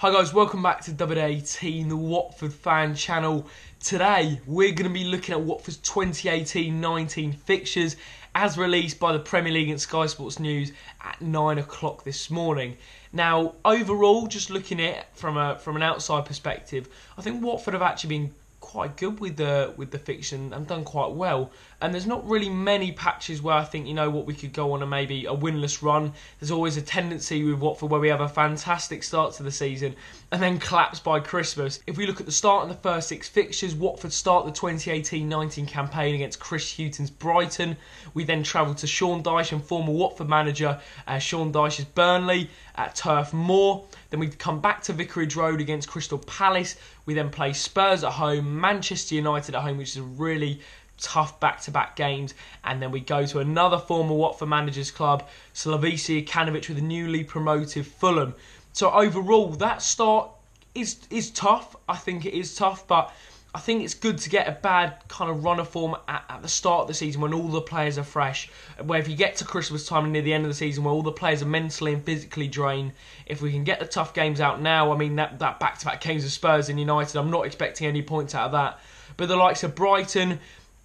Hi guys, welcome back to WD18, the Watford fan channel. Today we're going to be looking at Watford's 2018-19 fixtures as released by the Premier League and Sky Sports News at 9 o'clock this morning. Now overall, just looking at it from an outside perspective, I think Watford have actually been quite good with the fiction and done quite well, and there's not really many patches where I think, you know what, we could go on a maybe a winless run. There's always a tendency with Watford where we have a fantastic start to the season and then collapse by Christmas. If we look at the start of the first 6 fixtures, Watford start the 2018-19 campaign against Chris Hughton's Brighton. We then travel to Sean Dyche and former Watford manager Sean Dyche's Burnley at Turf Moor. Then we come back to Vicarage Road against Crystal Palace. We then play Spurs at home, Manchester United at home, which is a really tough back-to-back games, and then we go to another former Watford manager's club, Slavisa Kanovic, with a newly promoted Fulham. So overall, that start is tough. I think it is tough, but I think it's good to get a bad kind of run of form at the start of the season when all the players are fresh. Where if you get to Christmas time and near the end of the season where all the players are mentally and physically drained, if we can get the tough games out now, I mean, that back-to-back games of Spurs and United, I'm not expecting any points out of that. But the likes of Brighton,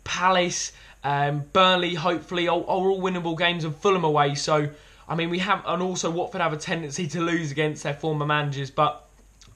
Palace, Burnley, hopefully, are all winnable games, and Fulham away. So, I mean, and also Watford have a tendency to lose against their former managers, but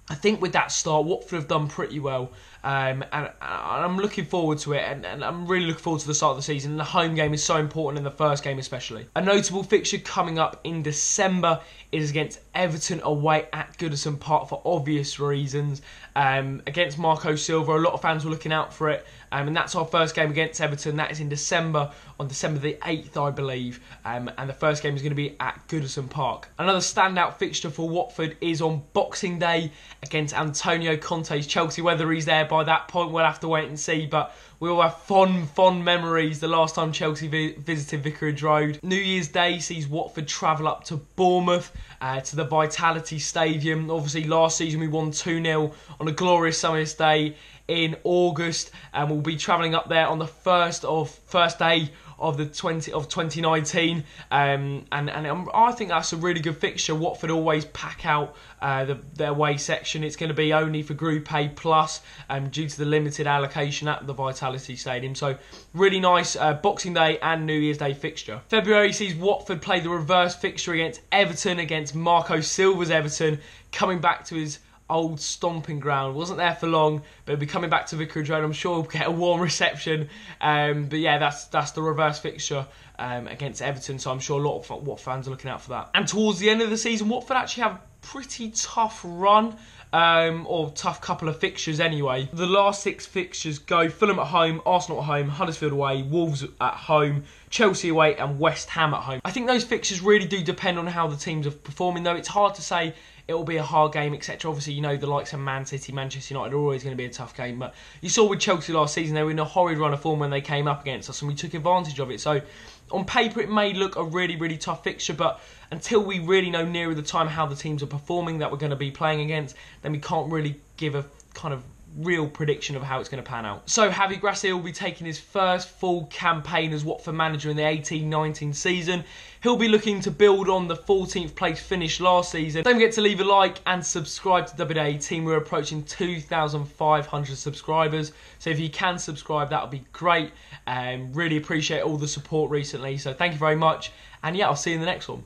I think with that start, Watford have done pretty well, and I'm looking forward to it, and I'm really looking forward to the start of the season. And the home game is so important in the first game especially. A notable fixture coming up in December is against Everton away at Goodison Park for obvious reasons. Against Marco Silva, a lot of fans were looking out for it, and that's our first game against Everton. That is in December, on December the 8th, I believe, and the first game is going to be at Goodison Park. Another standout fixture for Watford is on Boxing Day against Antonio Conte's Chelsea. Whether he's there by that point, we'll have to wait and see, but we all have fond memories the last time Chelsea visited Vicarage Road. New Year's Day sees Watford travel up to Bournemouth, to the Vitality Stadium. Obviously, last season we won 2-0 on a glorious summer's day in August, and we'll be travelling up there on the first day of 2019, and I think that's a really good fixture. Watford always pack out their away section. It's going to be only for Group A plus, due to the limited allocation at the Vitality Stadium. So really nice Boxing Day and New Year's Day fixture. February sees Watford play the reverse fixture against Everton, against Marco Silva's Everton, coming back to his old stomping ground. Wasn't there for long, but he'll be coming back to Vicarage Road. I'm sure he'll get a warm reception. But yeah, that's the reverse fixture against Everton, so I'm sure a lot of Watford fans are looking out for that. And towards the end of the season, Watford actually have a pretty tough run, or tough couple of fixtures anyway. The last 6 fixtures go Fulham at home, Arsenal at home, Huddersfield away, Wolves at home, Chelsea away, and West Ham at home. I think those fixtures really do depend on how the teams are performing, though. It's hard to say it will be a hard game, etc. Obviously, you know, the likes of Man City, Manchester United are always going to be a tough game. But you saw with Chelsea last season, they were in a horrid run of form when they came up against us, and we took advantage of it. So on paper, it may look a really, really tough fixture, but until we really know nearer the time how the teams are performing that we're going to be playing against, then we can't really give a kind of real prediction of how it's going to pan out. So Javi Gracia will be taking his first full campaign as Watford manager in the 18-19 season. He'll be looking to build on the 14th place finish last season. Don't forget to leave a like and subscribe to WD18. We're approaching 2,500 subscribers, so if you can subscribe, that would be great. Really appreciate all the support recently, so thank you very much, and yeah, I'll see you in the next one.